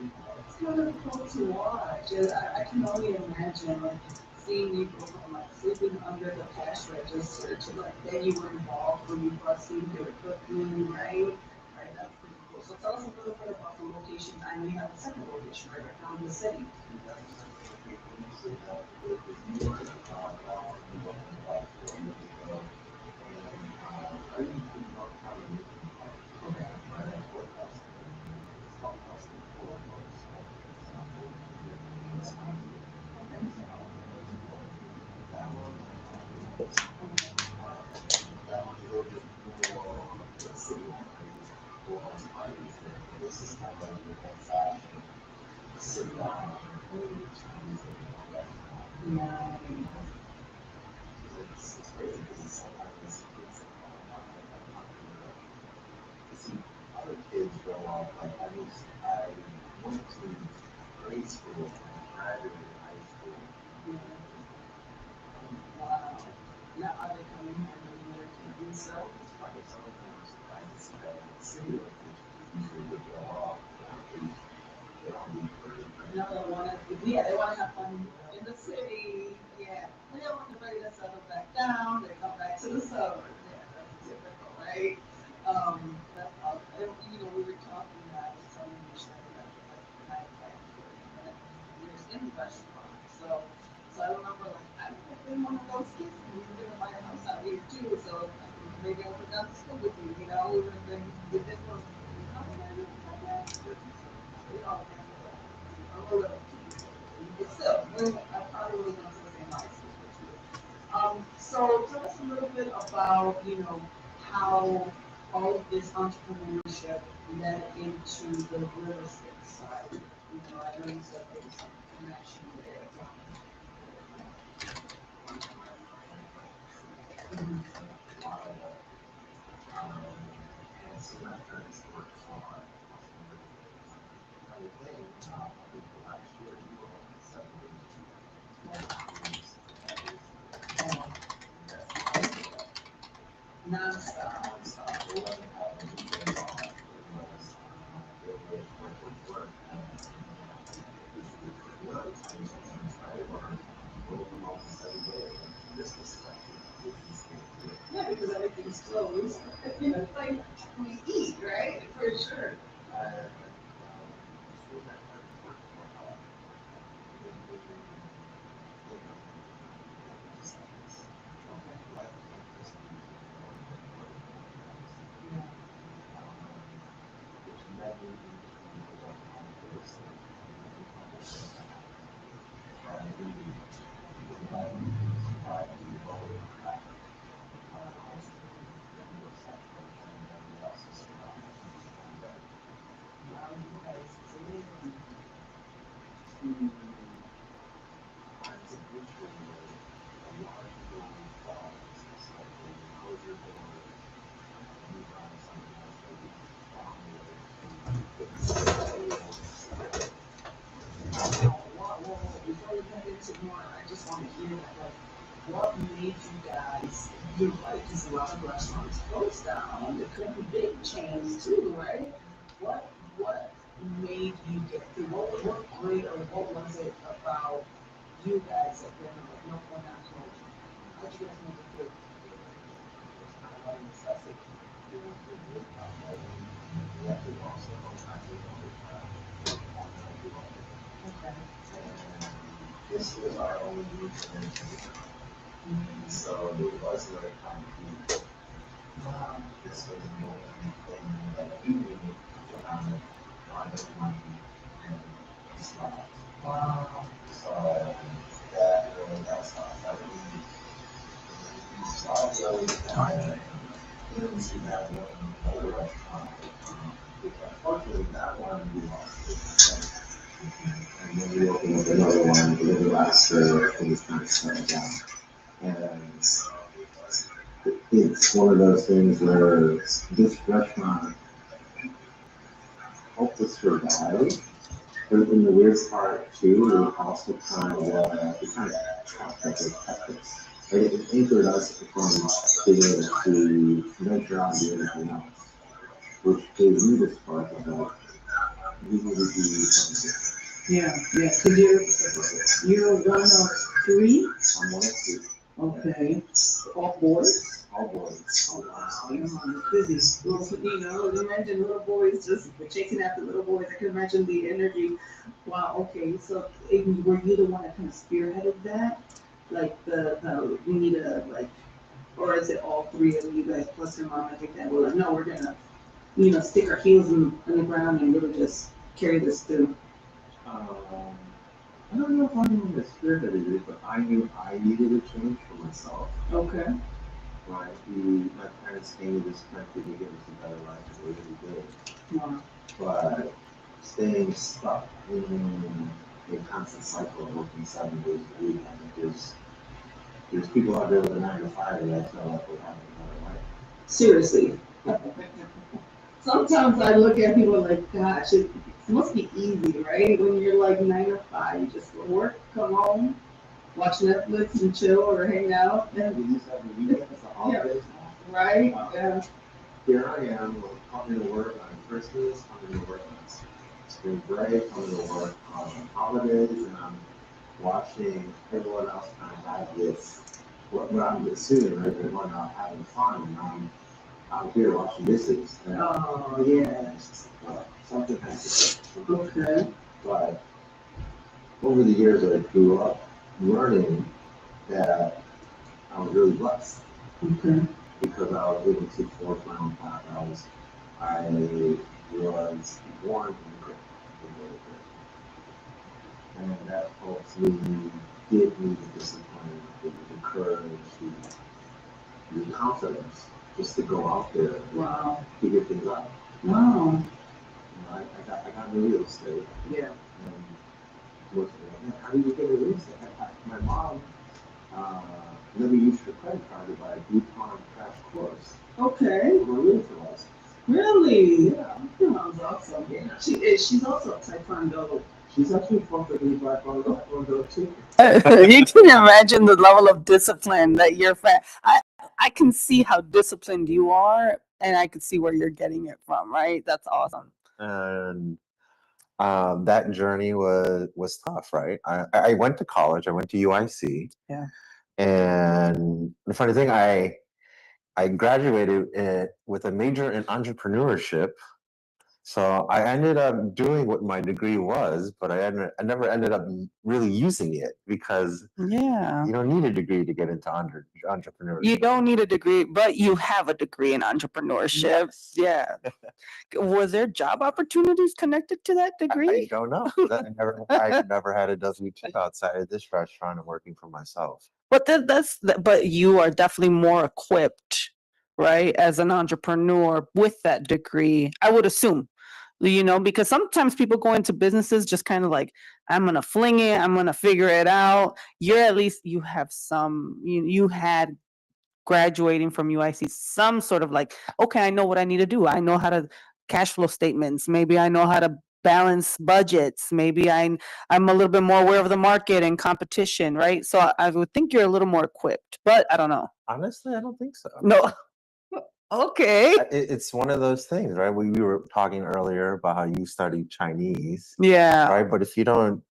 It's kind of cool to watch. And I can only imagine like seeing you go from like sleeping under the cash register to like then you were involved when you busting your equipment, right? Right, that's pretty cool. So tell us a little bit about the location. I know you have a second location right now in the city. Yeah. Wow. Now are they coming here in American themselves? No, they want to, yeah, they want to have fun in the city. Yeah, they don't want everybody to settle back down. They come back to the suburbs. Yeah, that's typical, right? That's we were talking about. I was telling Michelle that like that there's in restaurants. So I remember like I have been one of those kids. We were gonna buy a house out here too. So maybe I would have gone to school with you. You know, we would have been with this one. How old are you? We all I'm a little kid. But still, I probably was going to the same high school with you. So tell us a little bit about, how all of this entrepreneurship led into the real estate side. I know you said there was some connection there. Mhm. Non-stop. Yeah, because everything's closed. It's like we eat, right? For sure. Before we get into more, I just want to hear what made you guys, you're right, because a lot of restaurants closed down. There could be big chains too, right? What made you get through? What great or what was it about you guys that were like, no, we're not closing? How'd you guys make it through? Okay. Wow. And then we opened up another one a little after it was kind of settled down. And it's one of those things where this restaurant helped us survive. But in the weird part too, it also kind of kept us. It anchored us from being able to venture out and do everything else, which gave me the spark of like, we need to be something Yeah, yeah, because you're one of three? I'm one of two. Okay. All boys? All boys. Oh, wow, your mom is busy. Imagine little boys just chasing after little boys. I can imagine the energy. Wow, okay, so were you the one that kind of spearheaded that? Like we need a, like, or is it all three of you guys plus your mom? I think that, well, no, we're gonna, stick our heels in the ground and really just carry this through. I don't know if I'm in the spirit that it is, but I knew I needed a change for myself. Okay. Right? My parents came to this country to give us a better life, and they really did. Wow. But staying stuck in a constant cycle of working 7 days a week, I think there's people out there with a 9 to 5 that feel like they have another life. Seriously. Sometimes I look at people like, gosh, it must be easy, right? When you're like 9 to 5, you just go to work, come home, watch Netflix and chill or hang out. And we used to have the weekends, the holidays. Right? Yeah. Here I am, coming to work on Christmas, coming to work on spring break, coming to work on holidays, and I'm watching everyone else kind of have this, what I'm assuming, right? They're going out having fun, and I'm out here watching dishes. Oh, yeah. Something has to change. Okay. But over the years, I grew up learning that I was really blessed. Okay. Because I was able to forge my own path. I was born in the military. And that helps me give me the discipline, the courage, the confidence just to go out there and figure things out. Wow. I got into real estate. Yeah. And looked at, how do you get into real estate? My mom let me use her credit card to buy a Groupon crash course. Okay. For a realtor license. Really? Yeah. That was awesome. Yeah. She's also a Taekwondo. She's actually perfectly black on too. You can imagine the level of discipline that your friend. I can see how disciplined you are, and I can see where you're getting it from. Right? That's awesome. And that journey was tough, right? I went to college. I went to UIC. Yeah. And the funny thing, I graduated with a major in entrepreneurship. So I ended up doing what my degree was, but I never ended up really using it because Yeah. you don't need a degree to get into entrepreneurship. You don't need a degree, but you have a degree in entrepreneurship. Yes. Yeah. Was there job opportunities connected to that I degree? don't know. I never had a W-2 outside of this restaurant and working for myself. But but you are definitely more equipped, right, as an entrepreneur with that degree, I would assume. Because sometimes people go into businesses just kind of like, I'm gonna fling it, I'm gonna figure it out. At least you have you had graduating from UIC some sort of like, okay, I know what I need to do. I know how to cash flow statements. Maybe I know how to balance budgets. Maybe I'm a little bit more aware of the market and competition, right? So I would think you're a little more equipped, but I don't know. Honestly, I don't think so. No. Okay. It's one of those things, right? We were talking earlier about how you studied Chinese, Yeah. right? But if you don't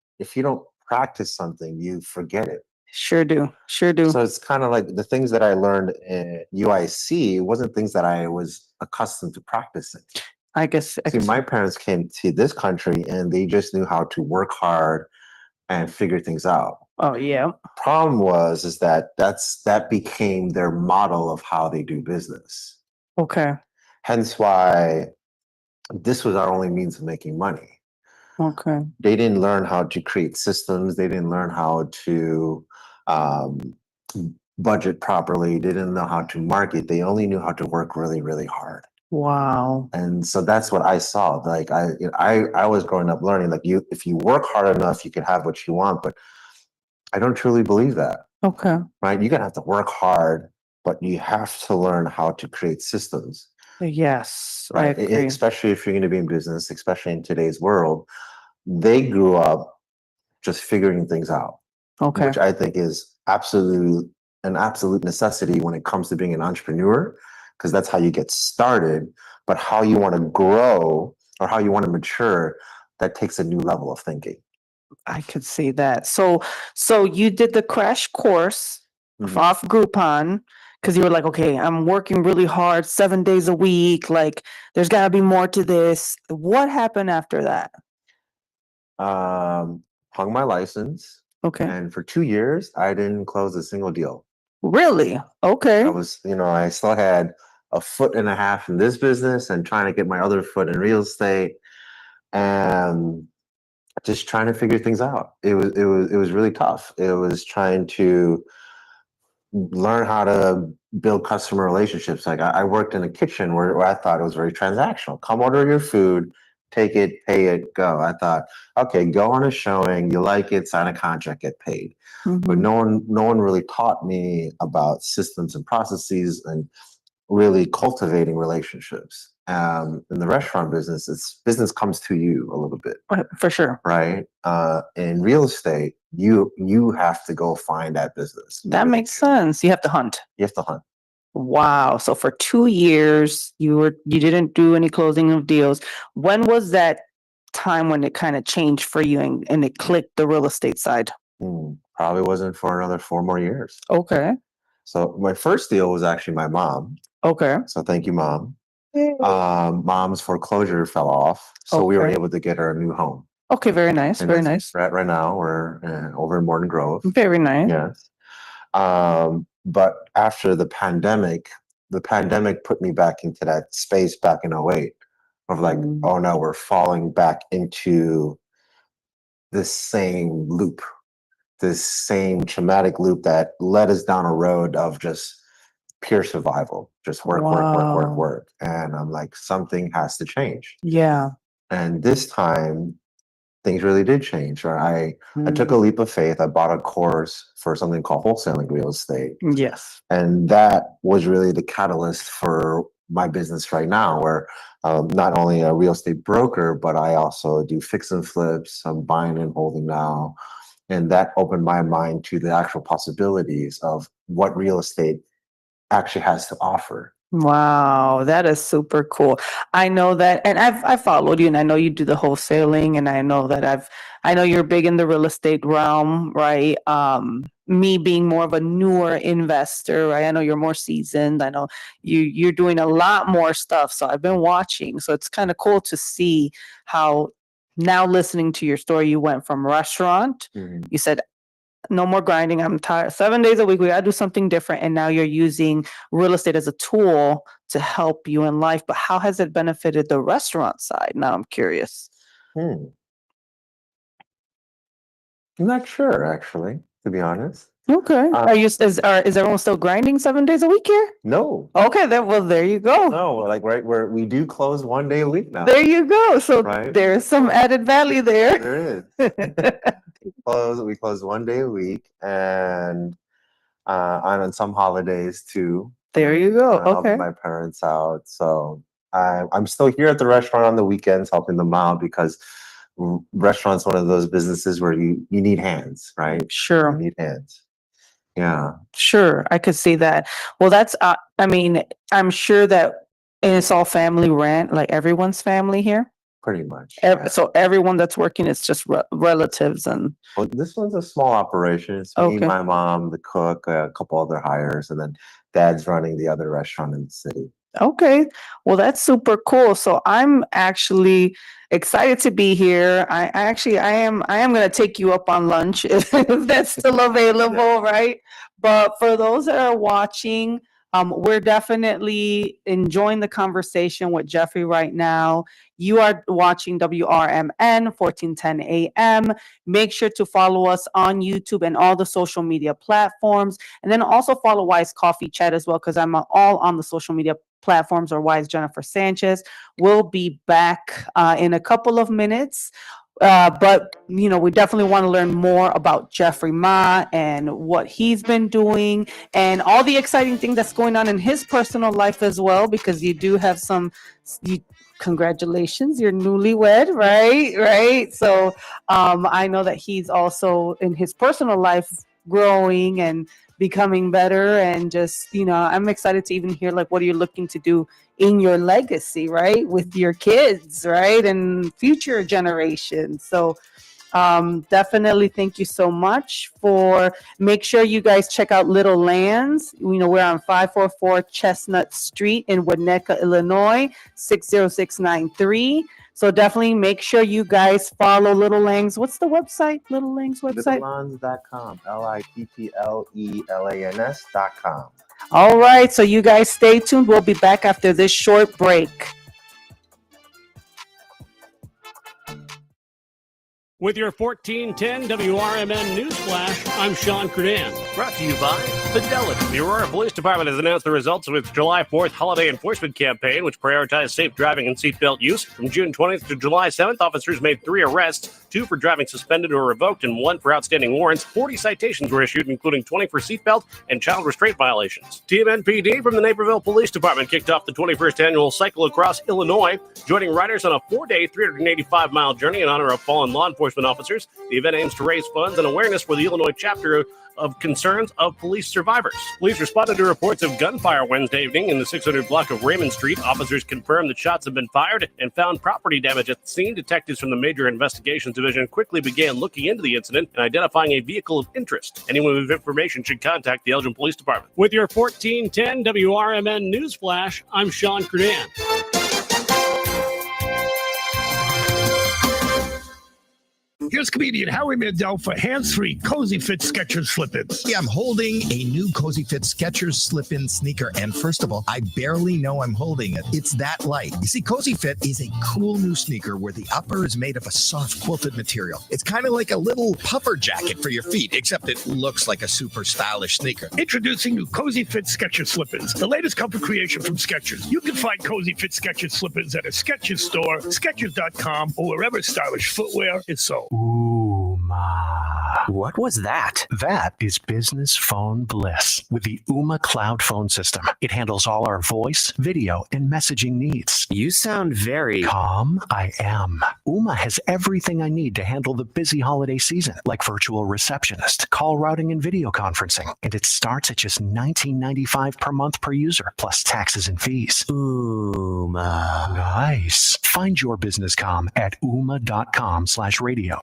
practice something, you forget it. Sure do. So it's kind of like the things that I learned in UIC wasn't things that I was accustomed to practicing. I guess. See, my parents came to this country and they just knew how to work hard and figure things out. Oh yeah. Problem is that became their model of how they do business. Okay. Hence why this was our only means of making money. Okay. They didn't learn how to create systems. They didn't learn how to budget properly. They didn't know how to market. They only knew how to work really, really hard. Wow. And so that's what I saw. Like I was growing up learning, like if you work hard enough, you can have what you want. But I don't truly believe that. Okay. Right? You're gonna have to work hard, but you have to learn how to create systems. Yes, right? I agree. Especially if you're going to be in business, especially in today's world, they grew up just figuring things out. Okay. Which I think is an absolute necessity when it comes to being an entrepreneur, because that's how you get started. But how you want to grow or how you want to mature, that takes a new level of thinking. I could see that. So you did the crash course Mhm. off Groupon because you were like, okay, I'm working really hard, 7 days a week. Like, there's got to be more to this. What happened after that? Hung my license, Okay. and for 2 years, I didn't close a single deal. Really? Okay. I was, I still had a foot and a half in this business and trying to get my other foot in real estate and just trying to figure things out. It was really tough. It was trying to learn how to build customer relationships. Like I worked in a kitchen where I thought it was very transactional. Come order your food, take it, pay it, go. I thought, okay, go on a showing, you like it, sign a contract, get paid. But Mhm. no one really taught me about systems and processes and really cultivating relationships. In the restaurant business, business comes to you a little bit, For sure. right? In real estate, you have to go find that business. That makes sense. You have to hunt. You have to hunt. Wow. So for 2 years, you didn't do any closing of deals. When was that time when it kind of changed for you and it clicked the real estate side? Probably wasn't for another 4 more years. Okay. So my first deal was actually my mom. Okay. So thank you, Mom. Mom's foreclosure fell off, so we were Okay. able to get her a new home. Okay. Very nice. And Very that's nice. right now we're over in Morton Grove. Very nice. Yes. But after the pandemic put me back into that space back in 08 of like, oh no, we're falling back into this same loop, this same traumatic loop that led us down a road of just pure survival, just work, Wow. work. And I'm like, something has to change. Yeah. And this time, things really did change. Right? I took a leap of faith. I bought a course for something called wholesaling real estate. Yes. And that was really the catalyst for my business right now, where not only a real estate broker, but I also do fix and flips. I'm buying and holding now. And that opened my mind to the actual possibilities of what real estate actually has to offer. Wow, that is super cool. I know that, and I've followed you, and I know you do the wholesaling, and I know that I know you're big in the real estate realm, right? Me being more of a newer investor, right? I know you're more seasoned. I know you're doing a lot more stuff, so I've been watching. So it's kind of cool to see how now listening to your story, you went from restaurant. You said no more grinding. I'm tired. 7 days a week. We got to do something different. And now you're using real estate as a tool to help you in life. But how has it benefited the restaurant side? Now I'm curious. I'm not sure, actually, to be honest. Okay. Is everyone still grinding 7 days a week here? No. Okay. There you go. No, like right where we do close 1 day a week now. There you go. So Right. there's some added value there. There is. We close 1 day a week, and on some holidays too. There you go. I help Okay. my parents out, so I'm still here at the restaurant on the weekends helping them out because restaurant's one of those businesses where you need hands, right? Sure. You need hands. Yeah. Sure, I could see that. Well, that's, I mean, I'm sure that and it's all family rent, like everyone's family here. Pretty much. So everyone that's working is just relatives and. Well, this one's a small operation. It's me, Okay. my mom, the cook, a couple other hires, and then dad's running the other restaurant in the city. Okay. Well, that's super cool. So I'm actually excited to be here. I am going to take you up on lunch if that's still available, right? But for those that are watching, we're definitely enjoying the conversation with Jeffrey right now. You are watching WRMN 1410 AM. Make sure to follow us on YouTube and all the social media platforms. And then also follow Wise Coffee Chat as well, because I'm all on the social media platforms or Wise Jennifer Sanchez. We'll be back in a couple of minutes. But we definitely want to learn more about Jeffrey Ma and what he's been doing and all the exciting things that's going on in his personal life as well, because you do have congratulations, you're newlywed, right? So I know that he's also in his personal life growing and becoming better, and just, I'm excited to even hear like what are you looking to do in your legacy, right, with your kids, right, and future generations. So definitely thank you so much. Make sure you guys check out Little Lands. We're on 544 Chestnut Street in Winnetka, Illinois, 60693. So definitely make sure you guys follow Little Lands. What's the website? Little Lands website? Littlelans.com. LITTLELANS.com. All right. So you guys stay tuned. We'll be back after this short break. With your 1410 WRMN Newsflash, I'm Sean Curdan. Brought to you by Fidelity. The Aurora Police Department has announced the results of its July 4th holiday enforcement campaign, which prioritized safe driving and seatbelt use. From June 20th to July 7th, officers made 3 arrests, 2 for driving suspended or revoked, and 1 for outstanding warrants. 40 citations were issued, including 20 for seatbelt and child restraint violations. TMNPD from the Naperville Police Department kicked off the 21st annual Cycle Across Illinois, joining riders on a 4-day, 385-mile journey in honor of fallen law enforcement officers. The event aims to raise funds and awareness for the Illinois chapter of Concerns of Police Survivors. Police responded to reports of gunfire Wednesday evening in the 600 block of Raymond Street. Officers confirmed that shots have been fired and found property damage at the scene. Detectives from the Major Investigations Division quickly began looking into the incident and identifying a vehicle of interest. Anyone with information should contact the Elgin Police Department. With your 1410 WRMN Newsflash, I'm Sean Curdan. Here's comedian Howie Mandel for hands-free Cozy Fit Skechers slip-ins. Yeah, I'm holding a new Cozy Fit Skechers slip-in sneaker, and first of all, I barely know I'm holding it. It's that light. You see, Cozy Fit is a cool new sneaker where the upper is made of a soft quilted material. It's kind of like a little puffer jacket for your feet, except it looks like a super stylish sneaker. Introducing new Cozy Fit Skechers slip-ins, the latest comfort creation from Skechers. You can find Cozy Fit Skechers slip-ins at a Skechers store, Skechers.com, or wherever stylish footwear is sold. Ooh, ma. What was that? That is business phone bliss with the Ooma cloud phone system. It handles all our voice, video, and messaging needs. You sound very calm. I am. Ooma has everything I need to handle the busy holiday season, like virtual receptionist, call routing, and video conferencing. And it starts at just $19.95 per month per user, plus taxes and fees. Ooma. Nice. Find your business comm at ooma.com/radio.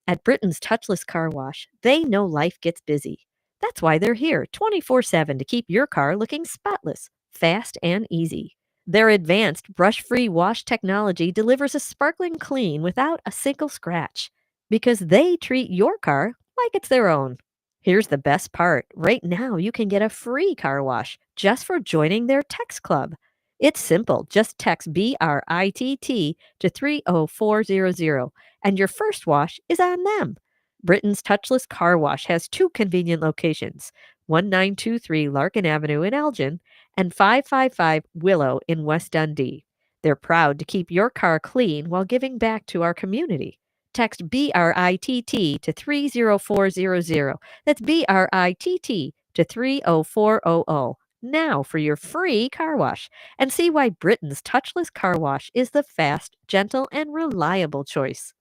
At Britain's Touchless Car Wash, they know life gets busy. That's why they're here 24/7 to keep your car looking spotless, fast, and easy. Their advanced brush-free wash technology delivers a sparkling clean without a single scratch, because they treat your car like it's their own. Here's the best part. Right now, you can get a free car wash just for joining their text club. It's simple. Just text BRITT to 30400, and your first wash is on them. Britain's Touchless Car Wash has 2 convenient locations, 1923 Larkin Avenue in Elgin and 555 Willow in West Dundee. They're proud to keep your car clean while giving back to our community. Text BRITT to 30400. That's BRITT to 30400. Now for your free car wash, and see why Britain's Touchless Car Wash is the fast, gentle, and reliable choice.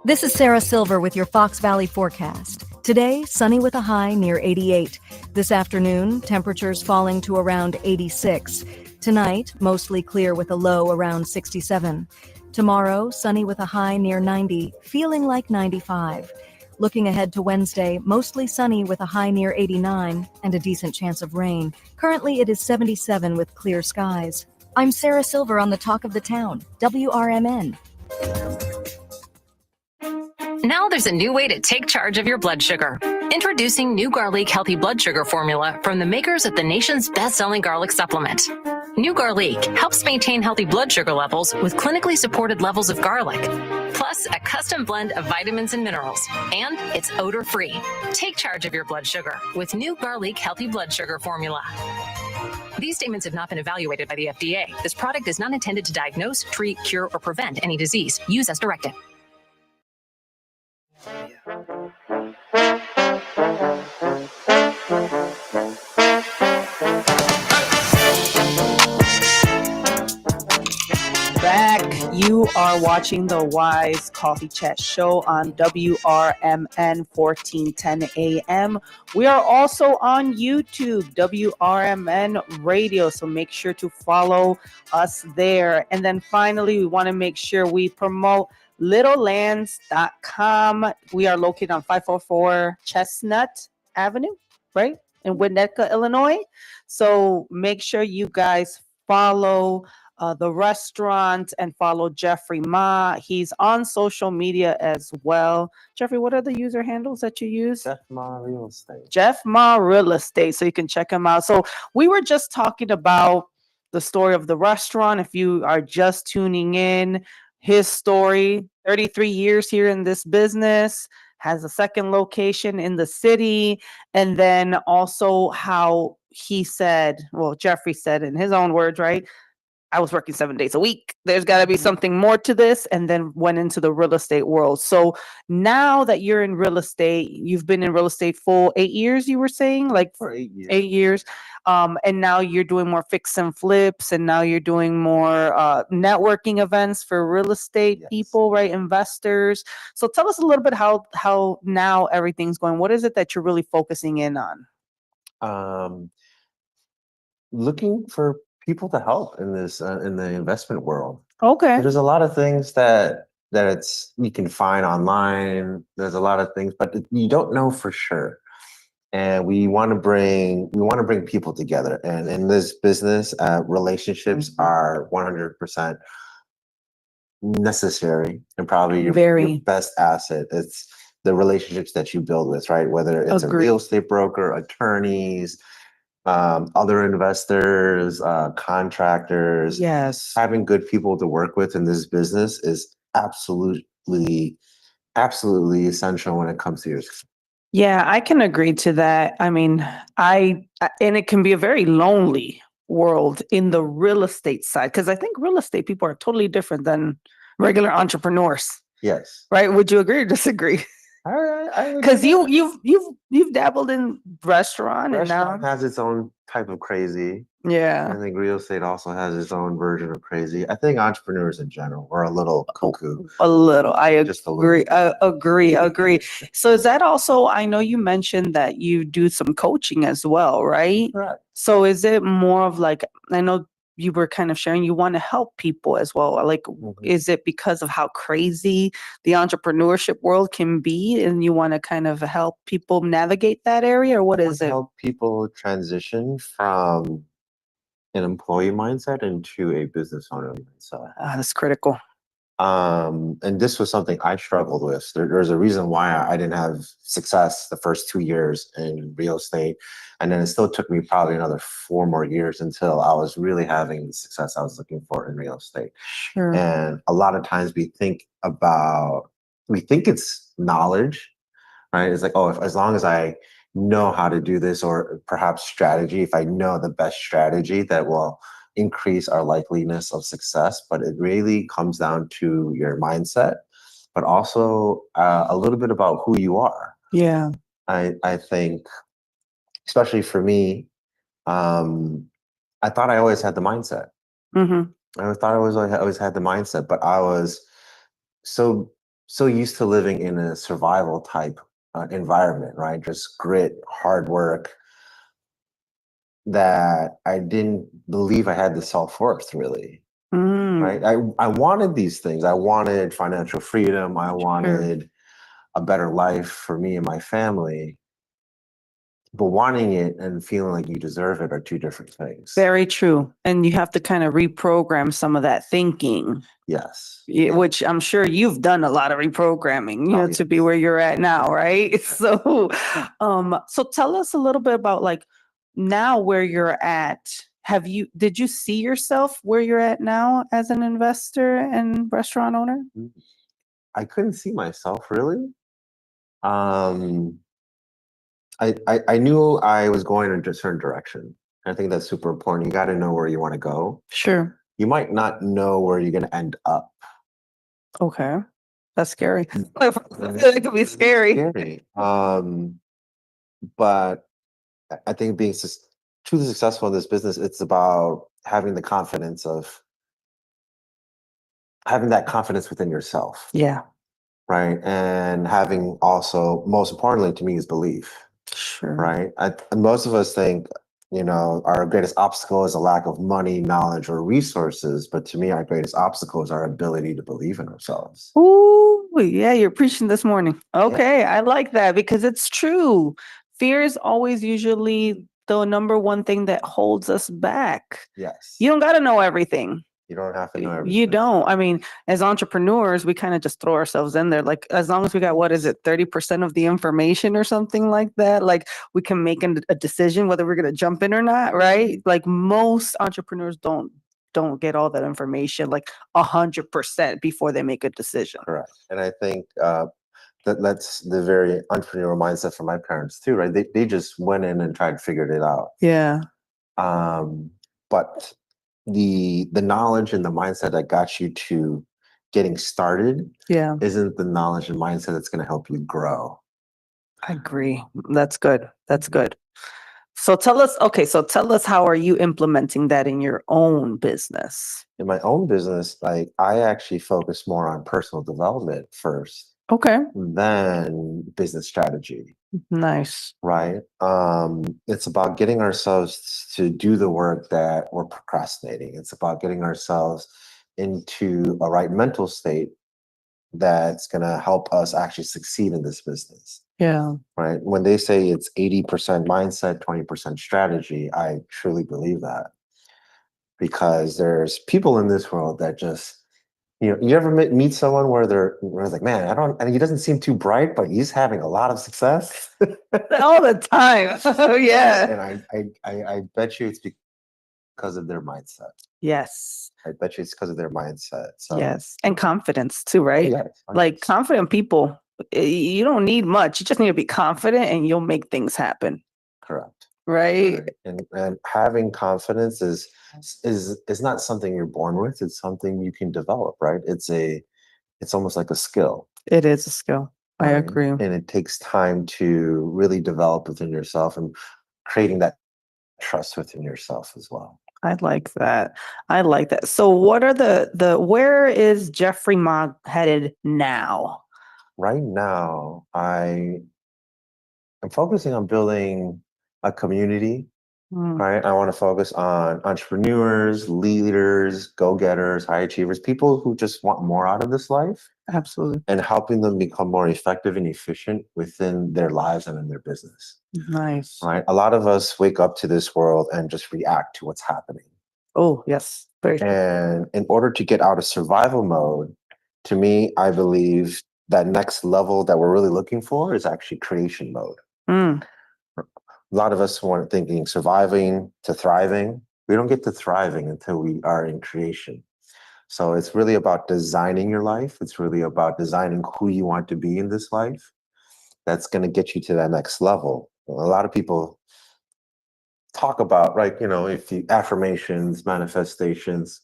This is Sarah Silver with your Fox Valley forecast. Today, sunny with a high near 88. This afternoon, temperatures falling to around 86. Tonight, mostly clear with a low around 67. Tomorrow, sunny with a high near 90, feeling like 95. Looking ahead to Wednesday, mostly sunny with a high near 89 and a decent chance of rain. Currently, it is 77 with clear skies. I'm Sarah Silver on the Talk of the Town, WRMN. Now there's a new way to take charge of your blood sugar. Introducing New Garlic Healthy Blood Sugar Formula from the makers of the nation's best-selling garlic supplement. New Garlic helps maintain healthy blood sugar levels with clinically supported levels of garlic, plus a custom blend of vitamins and minerals, and it's odor-free. Take charge of your blood sugar with New Garlic Healthy Blood Sugar Formula. These statements have not been evaluated by the FDA. This product is not intended to diagnose, treat, cure, or prevent any disease. Use as directed. Back. You are are watching the Wise Coffee Chat Show on WRMN 1410 AM. We are also on YouTube, WRMN Radio, so make sure to follow us there. And then finally, we want to make sure we promote littlelands.com. We are located on 544 Chestnut Avenue, right? In Winnetka, Illinois. So make sure you guys follow the restaurant and follow Jeffrey Ma. He's on social media as well. Jeffrey, what are the user handles that you use? Jeff Ma Real Estate. Jeff Ma Real Estate. So you can check him out. So we were just talking about the story of the restaurant. If you are just tuning in, his story, 33 years here in this business, has a second location in the city. And then also how he said, well, Jeffrey said in his own words, right? I was working 7 days a week. There's got to be something more to this, and then went into the real estate world. So now that you're in real estate, you've been in real estate full 8 years, you were saying, like For 8 years. 8 years. And now you're doing more fix and flips, and now you're doing more networking events for real estate people, right? Investors. So tell us a little bit how now everything's going. What is it that you're really focusing in on? Looking for people to help in this in the investment world. Okay. There's a lot of things that you can find online. There's a lot of things, but you don't know for sure. And we want to bring people together. And in this business, relationships are 100% necessary and probably your best asset. It's the relationships that you build with, right? Whether it's a real estate broker, attorneys, other investors, contractors. Yes. Having good people to work with in this business is absolutely essential when it comes to your success. Yeah, I can agree to that. I mean, and it can be a very lonely world in the real estate side, because I think real estate people are totally different than regular entrepreneurs. Yes. Right? Would you agree or disagree? Because you've dabbled in restaurant and now has its own type of crazy. Yeah. I think real estate also has its own version of crazy. I think entrepreneurs in general are a little cuckoo. A little. I Just a little. agree. So is that also, I know you mentioned that you do some coaching as well, right? Right. So is it more of like, I know you were kind of sharing you want to help people as well. Like, is it because of how crazy the entrepreneurship world can be and you want to kind of help people navigate that area, or what is it? Help people transition from an employee mindset into a business owner mindset. That's critical. And this was something I struggled with. There's a reason why I didn't have success the first 2 years in real estate. And then it still took me probably another 4 more years until I was really having the success I was looking for in real estate. Sure. And a lot of times we think it's knowledge, right? It's like, oh, as long as I know how to do this, or perhaps strategy, if I know the best strategy that will increase our likeliness of success. But it really comes down to your mindset, but also a little bit about who you are. Yeah. I think, especially for me, I thought I always had the mindset. Mm-hmm. I thought I always had the mindset, but I was so used to living in a survival type environment, right? Just grit, hard work, that I didn't believe I had the self-worth, really. Right? I wanted these things. I wanted financial freedom. I wanted a better life for me and my family. But wanting it and feeling like you deserve it are two different things. Very true. And you have to kind of reprogram some of that thinking. Yes. Which I'm sure you've done a lot of reprogramming, you know, to be where you're at now, right? So tell us a little bit about like now where you're at. Did you see yourself where you're at now as an investor and restaurant owner? I couldn't see myself really. I knew I was going in a certain direction. I think that's super important. You got to know where you want to go. Sure. You might not know where you're going to end up. Okay. That's scary. It could be scary. But I think being truly successful in this business, it's about having the confidence of having that confidence within yourself, Yeah. right? And having also, most importantly to me, is belief, Sure. right? And most of us think, our greatest obstacle is a lack of money, knowledge, or resources. But to me, our greatest obstacle is our ability to believe in ourselves. Ooh, yeah, you're preaching this morning. Okay, I like that because it's true. Fear is always usually the number one thing that holds us back. Yes. You don't got to know everything. You don't have to know everything. You don't. I mean, as entrepreneurs, we kind of just throw ourselves in there. Like, as long as we got, 30% of the information or something like that, like we can make a decision whether we're going to jump in or not, right? Like most entrepreneurs don't get all that information like 100% before they make a decision. Correct. And I think that's the very entrepreneurial mindset for my parents too, right? They just went in and tried to figure it out. Yeah. But the knowledge and the mindset that got you to getting started isn't the knowledge and mindset that's going to help you grow. I agree. That's good. That's good. So tell us how are you implementing that in your own business? In my own business, like I actually focus more on personal development first. Okay. Then business strategy. Nice. Right. It's about getting ourselves to do the work that we're procrastinating. It's about getting ourselves into a right mental state that's going to help us actually succeed in this business. Yeah. Right. When they say it's 80% mindset, 20% strategy, I truly believe that, because there's people in this world that just, you ever meet someone where it's like, man, and he doesn't seem too bright, but he's having a lot of success all the time. Oh yeah. And I bet you it's because of their mindset. Yes. I bet you it's because of their mindset. So yes. And confidence too, right? yes, Like confident people, you don't need much. You just need to be confident and you'll make things happen. correct. Right? And having confidence is not something you're born with. It's something you can develop, right? It's almost like a skill. It is a skill. I right? agree. And it takes time to really develop within yourself and creating that trust within yourself as well. I like that. I like that. So what are where is Jeffrey Ma headed now? Right now, I am focusing on building a community. Right. I want to focus on entrepreneurs, leaders, go-getters, high achievers, people who just want more out of this life. Absolutely. And helping them become more effective and efficient within their lives and in their business. Nice. Right. A lot of us wake up to this world and just react to what's happening. Oh, yes. Very true. And in order to get out of survival mode, to me, I believe that next level that we're really looking for is actually creation mode. A lot of us weren't thinking surviving to thriving. We don't get to thriving until we are in creation. So it's really about designing your life. It's really about designing who you want to be in this life. That's going to get you to that next level. A lot of people talk about, right, if the affirmations, manifestations,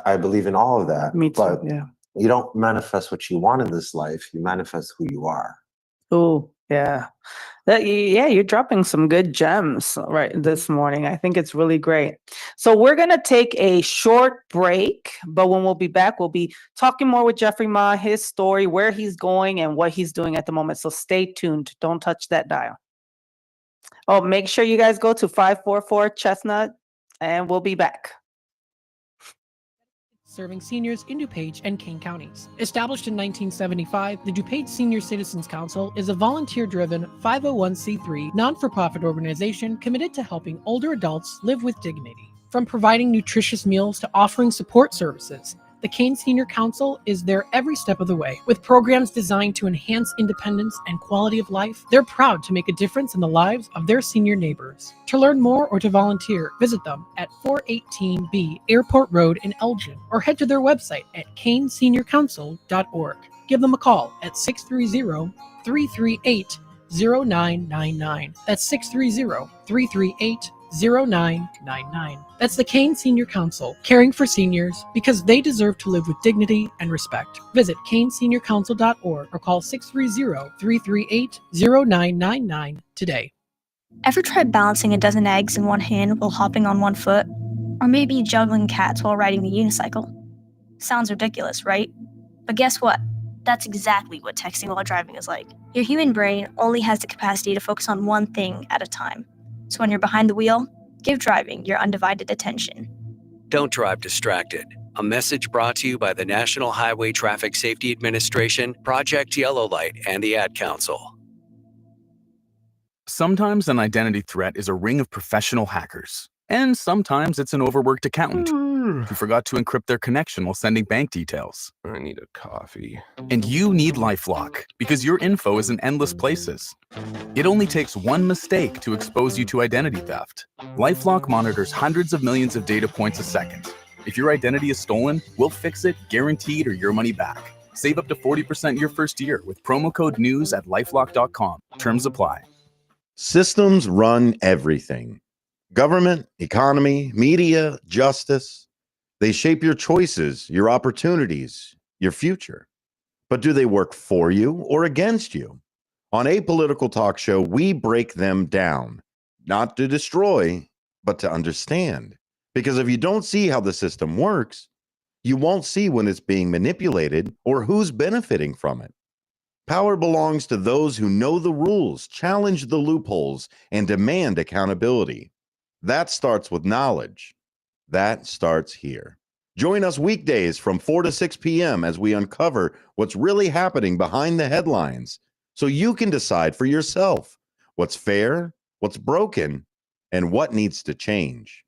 I believe in all of that. Me too, but yeah. You don't manifest what you want in this life. You manifest who you are. Oh, yeah. You're dropping some good gems right this morning. I think it's really great. So we're going to take a short break, but when we'll be back, we'll be talking more with Jeffrey Ma, his story, where he's going and what he's doing at the moment. So stay tuned. Don't touch that dial. Oh, make sure you guys go to 544 Chestnut and we'll be back. Serving seniors in DuPage and Kane counties. Established in 1975, the DuPage Senior Citizens Council is a volunteer-driven 501c3 non-for-profit organization committed to helping older adults live with dignity. From providing nutritious meals to offering support services, the Kane Senior Council is there every step of the way. With programs designed to enhance independence and quality of life, they're proud to make a difference in the lives of their senior neighbors. To learn more or to volunteer, visit them at 418B Airport Road in Elgin or head to their website at caneseniorcouncil.org. Give them a call at 630-338-0999. That's 630-338-0999. That's the Kane Senior Council, caring for seniors because they deserve to live with dignity and respect. Visit caneseniorcouncil.org or call 630-338-0999 today. Ever tried balancing a dozen eggs in one hand while hopping on one foot? Or maybe juggling cats while riding the unicycle? Sounds ridiculous, right? But guess what? That's exactly what texting while driving is like. Your human brain only has the capacity to focus on one thing at a time. So when you're behind the wheel, give driving your undivided attention. Don't drive distracted. A message brought to you by the National Highway Traffic Safety Administration, Project Yellow Light, and the Ad Council. Sometimes an identity threat is a ring of professional hackers. And sometimes it's an overworked accountant who forgot to encrypt their connection while sending bank details. I need a coffee. And you need LifeLock because your info is in endless places. It only takes one mistake to expose you to identity theft. LifeLock monitors hundreds of millions of data points a second. If your identity is stolen, we'll fix it, guaranteed, or your money back. Save up to 40% your first year with promo code NEWS at lifelock.com. Terms apply. Systems run everything. Government, economy, media, justice. They shape your choices, your opportunities, your future. But do they work for you or against you? On Apolitical Talk Show, we break them down, not to destroy, but to understand. Because if you don't see how the system works, you won't see when it's being manipulated or who's benefiting from it. Power belongs to those who know the rules, challenge the loopholes, and demand accountability. That starts with knowledge. That starts here. Join us weekdays from 4 to 6 p.m. as we uncover what's really happening behind the headlines so you can decide for yourself what's fair, what's broken, and what needs to change.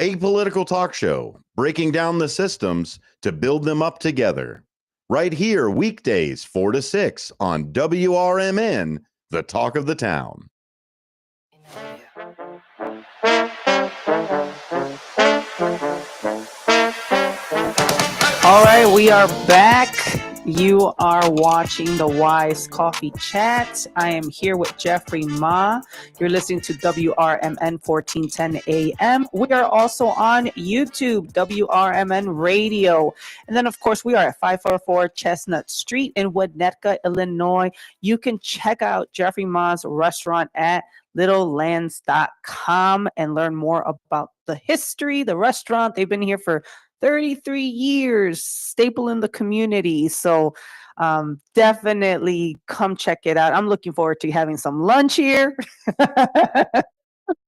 Apolitical Talk Show, breaking down the systems to build them up together. Right here, weekdays 4 to 6 on WRMN, the talk of the town. All right, we are back. You are watching the Wise Coffee Chat. I am here with Jeffrey Ma. You're listening to WRMN 1410 AM. We are also on YouTube, WRMN Radio. And then, of course, we are at 544 Chestnut Street in Winnetka, Illinois. You can check out Jeffrey Ma's restaurant at littlelands.com and learn more about the history, the restaurant. They've been here for 33 years, staple in the community. So definitely come check it out. I'm looking forward to having some lunch here.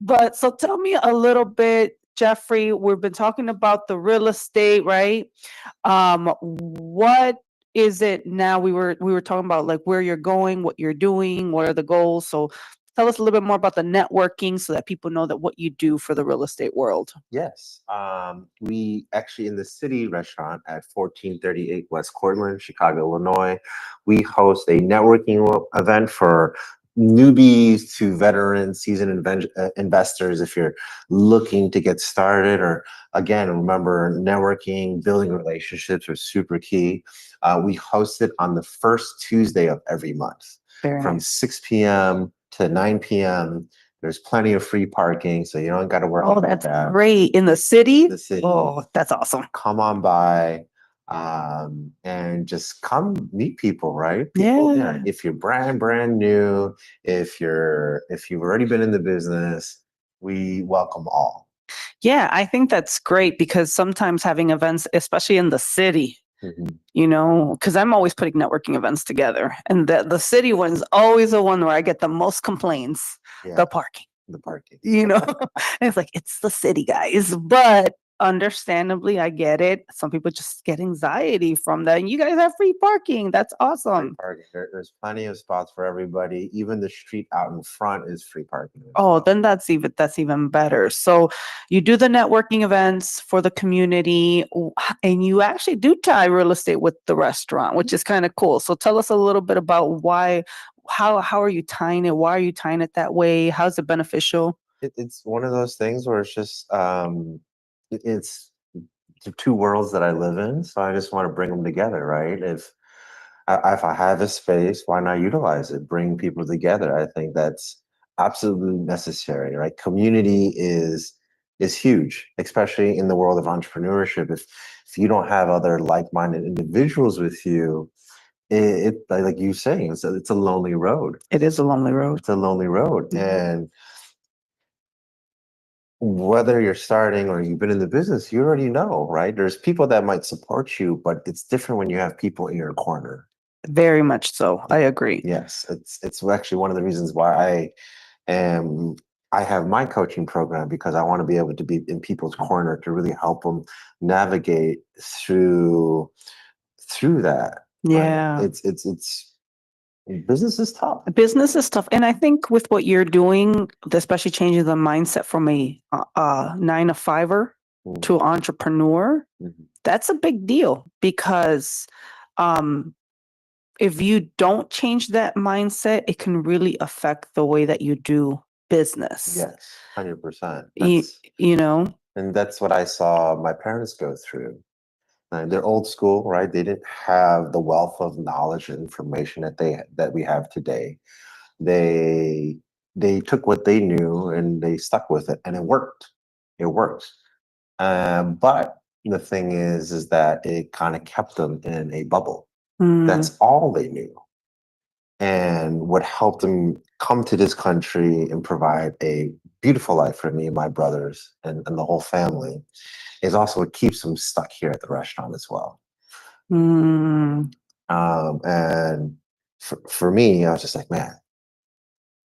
But so tell me a little bit, Jeffrey, we've been talking about the real estate, right? What is it now? We were talking about like where you're going, what you're doing, what are the goals? So tell us a little bit more about the networking so that people know that what you do for the real estate world. Yes. We actually, in the city restaurant at 1438 West Cortlandt, Chicago, Illinois, we host a networking event for newbies to veterans, seasoned investors. If you're looking to get started, or again, remember, networking, building relationships are super key. We host it on the first Tuesday of every month from 6 p.m. to 9 p.m. There's plenty of free parking, so you don't got to worry about that. Oh, that's great. In the city? The city. Oh, that's awesome. Come on by and just come meet people, right? People, Yeah. If you're brand new, if you've already been in the business, we welcome all. Yeah, I think that's great because sometimes having events, especially in the city, you know, because I'm always putting networking events together, and the city one's always the one where I get the most complaints. The parking, you know. And it's like, it's the city, guys. But understandably, I get it. Some people just get anxiety from that, and you guys have free parking. That's awesome. There's plenty of spots for everybody. Even the street out in front is free parking. Oh, then that's even better. So you do the networking events for the community, and you actually do tie real estate with the restaurant, which is kind of cool. So tell us a little bit about how are you tying it? Why are you tying it that way? How's it beneficial? It's one of those things where it's just it's the two worlds that I live in, so I just want to bring them together, right? If I have a space, why not utilize it? Bring people together. I think that's absolutely necessary, right? Community is huge, especially in the world of entrepreneurship. If you don't have other like-minded individuals with you, it like you saying, it's a lonely road. It is a lonely road. It's a lonely road, and whether you're starting or you've been in the business, you already know, right? There's people that might support you, but it's different when you have people in your corner. Very much so. I agree. Yes, it's actually one of the reasons why am I have my coaching program, because I want to be able to be in people's corner to really help them navigate through that. Right? Yeah. It's business is tough. Business is tough. And I think with what you're doing, especially changing the mindset from a 9 to 5er to entrepreneur, that's a big deal because if you don't change that mindset, it can really affect the way that you do business. Yes, 100%. You know? And that's what I saw my parents go through. They're old school, right? They didn't have the wealth of knowledge and information that we have today. They took what they knew and they stuck with it, and it worked. It worked. But the thing is that it kind of kept them in a bubble. That's all they knew. And what helped them come to this country and provide a beautiful life for me and my brothers and the whole family is also what keeps them stuck here at the restaurant as well. And for me, I was just like, man,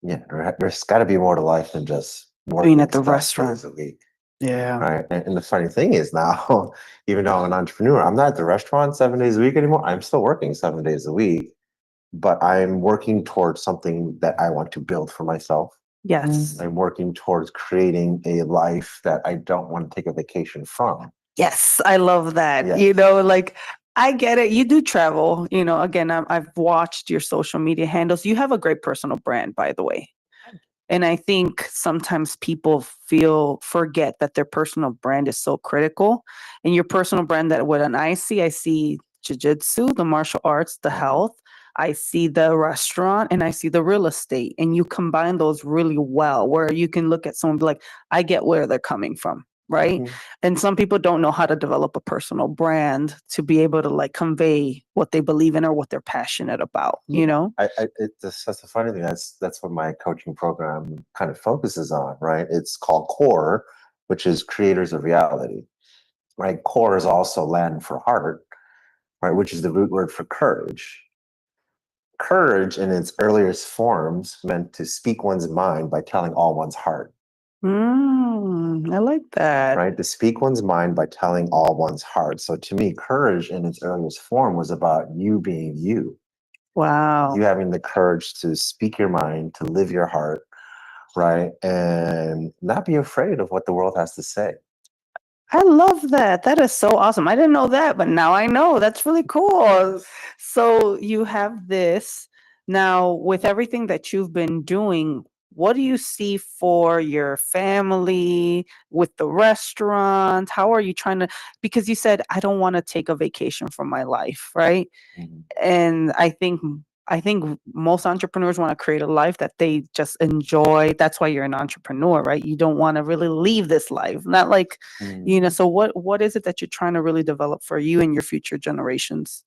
yeah, there's got to be more to life than just Being at the 7 restaurant days a week. Yeah. Right. And the funny thing is now, even though I'm an entrepreneur, I'm not at the restaurant 7 days a week anymore. I'm still working 7 days a week, but I'm working towards something that I want to build for myself. Yes. I'm working towards creating a life that I don't want to take a vacation from. Yes, I love that. Yes. You know, like I get it. You do travel. You know, again, I've watched your social media handles. You have a great personal brand, by the way. And I think sometimes people forget that their personal brand is so critical. And your personal brand, that when I see jiu-jitsu, the martial arts, the health, I see the restaurant, and I see the real estate. And you combine those really well, where you can look at someone and be like, I get where they're coming from. Right. And some people don't know how to develop a personal brand to be able to like convey what they believe in or what they're passionate about, you know? That's the funny thing. That's what my coaching program kind of focuses on, right? It's called CORE, which is Creators of Reality, right? CORE is also Latin for heart, right? Which is the root word for courage. Courage in its earliest forms meant to speak one's mind by telling all one's heart. I like that. Right? To speak one's mind by telling all one's heart. So to me, courage in its earliest form was about you being you. Wow. You having the courage to speak your mind, to live your heart, right? And not be afraid of what the world has to say. I love that. That is so awesome. I didn't know that, but now I know. That's really cool. So you have this now with everything that you've been doing. What do you see for your family with the restaurant? How are you trying to, because you said, I don't want to take a vacation from my life, right? And I think most entrepreneurs want to create a life that they just enjoy. That's why you're an entrepreneur, right? You don't want to really leave this life. Not like, you know, so what is it that you're trying to really develop for you and your future generations?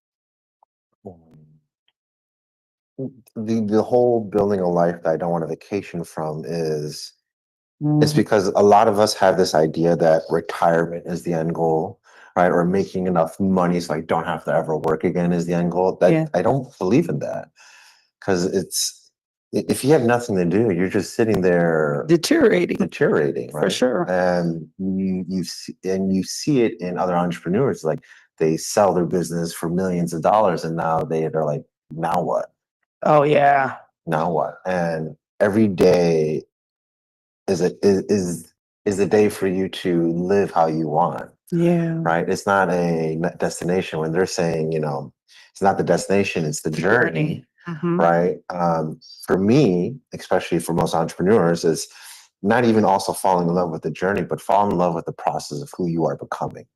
The whole building a life that I don't want a vacation from is it's because a lot of us have this idea that retirement is the end goal, right? Or making enough money so I don't have to ever work again is the end goal. I don't believe in that, because if you have nothing to do, you're just sitting there deteriorating, right? For sure. And you see it in other entrepreneurs, like they sell their business for millions of dollars, and now they're like, now what? Oh yeah. Now what? And every day is a day for you to live how you want. Yeah. Right? It's not a destination. When they're saying, you know, it's not the destination, it's the journey. Right? For me, especially for most entrepreneurs, is not even also falling in love with the journey, but falling in love with the process of who you are becoming.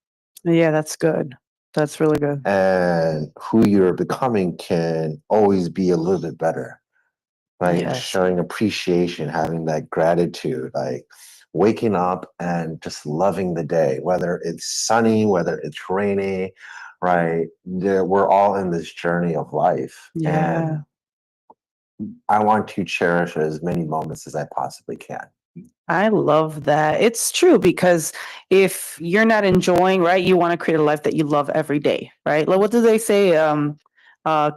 Yeah, that's good. That's really good. And who you're becoming can always be a little bit better. Right? Yes. Showing appreciation, having that gratitude, like waking up and just loving the day, whether it's sunny, whether it's rainy, right? We're all in this journey of life. Yeah. And I want to cherish as many moments as I possibly can. I love that. It's true because if you're not enjoying, right, you want to create a life that you love every day, right? Like what do they say?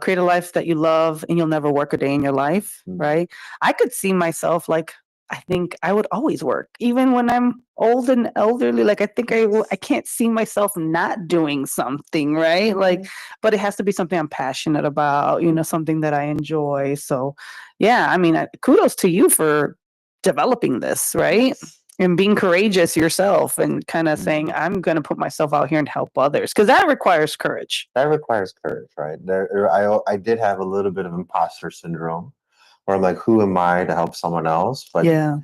Create a life that you love and you'll never work a day in your life, right? I could see myself like I think I would always work, even when I'm old and elderly. Like I think I can't see myself not doing something, right? Like, but it has to be something I'm passionate about, something that I enjoy. So, yeah, I mean, kudos to you for developing this, right? And being courageous yourself and kind of saying, I'm going to put myself out here and help others because that requires courage. That requires courage, right? I did have a little bit of imposter syndrome where I'm like, who am I to help someone else? But Yeah.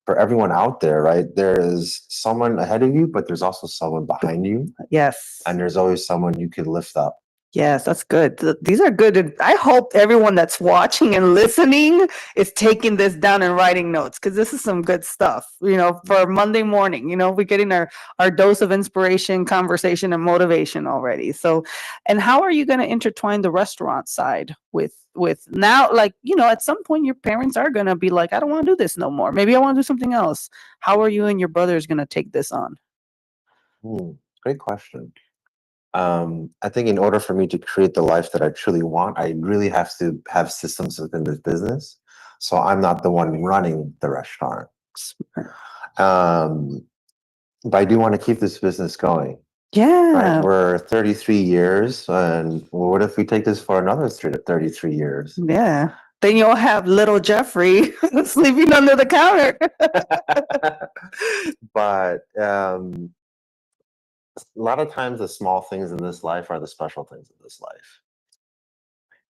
for everyone out there, right, there is someone ahead of you, but there's also someone behind you. Yes. And there's always someone you can lift up. Yes, that's good. These are good. I hope everyone that's watching and listening is taking this down and writing notes because this is some good stuff, for Monday morning. We're getting our dose of inspiration, conversation, and motivation already. So, and how are you going to intertwine the restaurant side with now, like, at some point your parents are going to be like, I don't want to do this no more. Maybe I want to do something else. How are you and your brothers going to take this on? Great question. I think in order for me to create the life that I truly want, I really have to have systems within this business. So I'm not the one running the restaurant. But I do want to keep this business going. Yeah. Right? We're 33 years. And what if we take this for another 33 years? Yeah. Then you'll have little Jeffrey sleeping under the counter. But a lot of times the small things in this life are the special things in this life.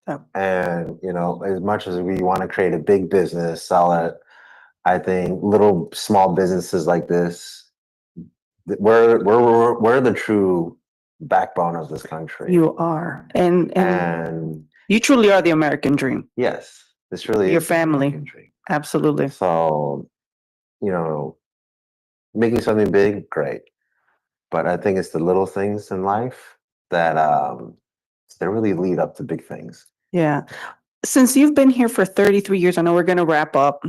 Oh. And, as much as we want to create a big business, sell it, I think little small businesses like this, we're the true backbone of this country. You are. And you truly are the American dream. Yes. This really Your is the family. American dream. Absolutely. So, making something big, great. But I think it's the little things in life that really lead up to big things. Yeah. Since you've been here for 33 years, I know we're going to wrap up.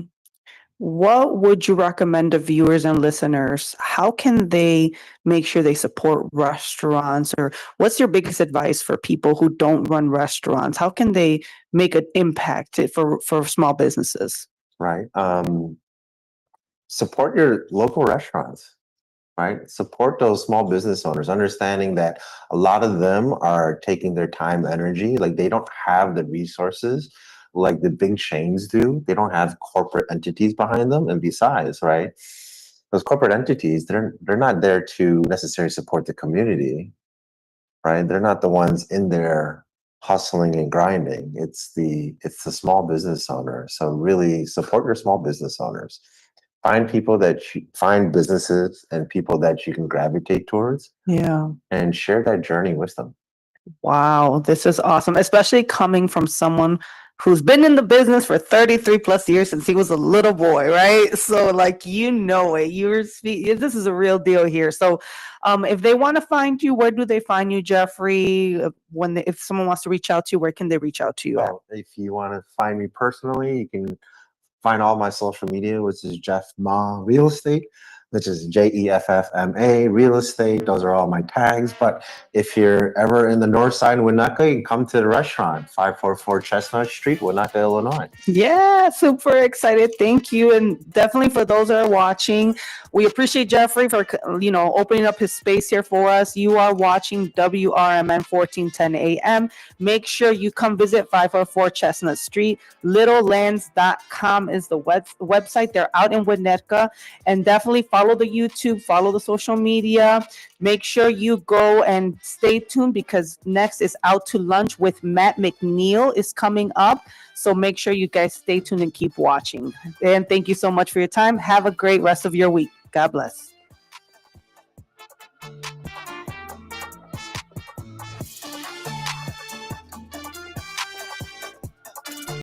What would you recommend to viewers and listeners? How can they make sure they support restaurants? Or what's your biggest advice for people who don't run restaurants? How can they make an impact for small businesses? Right. Support your local restaurants. Right? Support those small business owners, understanding that a lot of them are taking their time, energy, like they don't have the resources like the big chains do. They don't have corporate entities behind them. And besides, right, those corporate entities, they're not there to necessarily support the community, right? They're not the ones in there hustling and grinding. It's the small business owner. So really support your small business owners. Find businesses and people that you can gravitate towards. Yeah. And share that journey with them. Wow, this is awesome, especially coming from someone who's been in the business for 33 plus years since he was a little boy, right? So like, this is a real deal here. So if they want to find you, where do they find you, Jeffrey? If someone wants to reach out to you, where can they reach out to you at? If you want to find me personally, you can find all my social media, which is Jeff Ma Real Estate, which is JEFFMA Real Estate. Those are all my tags. But if you're ever in the north side of Winnetka, you can come to the restaurant, 544 Chestnut Street, Winnetka, Illinois. Yeah, super excited. Thank you. And definitely for those that are watching, we appreciate Jeffrey for, opening up his space here for us. You are watching WRMN 1410 AM. Make sure you come visit 544 Chestnut Street. Littlelands.com is the website. They're out in Winnetka. And definitely follow the YouTube, follow the social media. Make sure you go and stay tuned because next is Out to Lunch with Matt McNeil is coming up. So make sure you guys stay tuned and keep watching. And thank you so much for your time. Have a great rest of your week. God bless.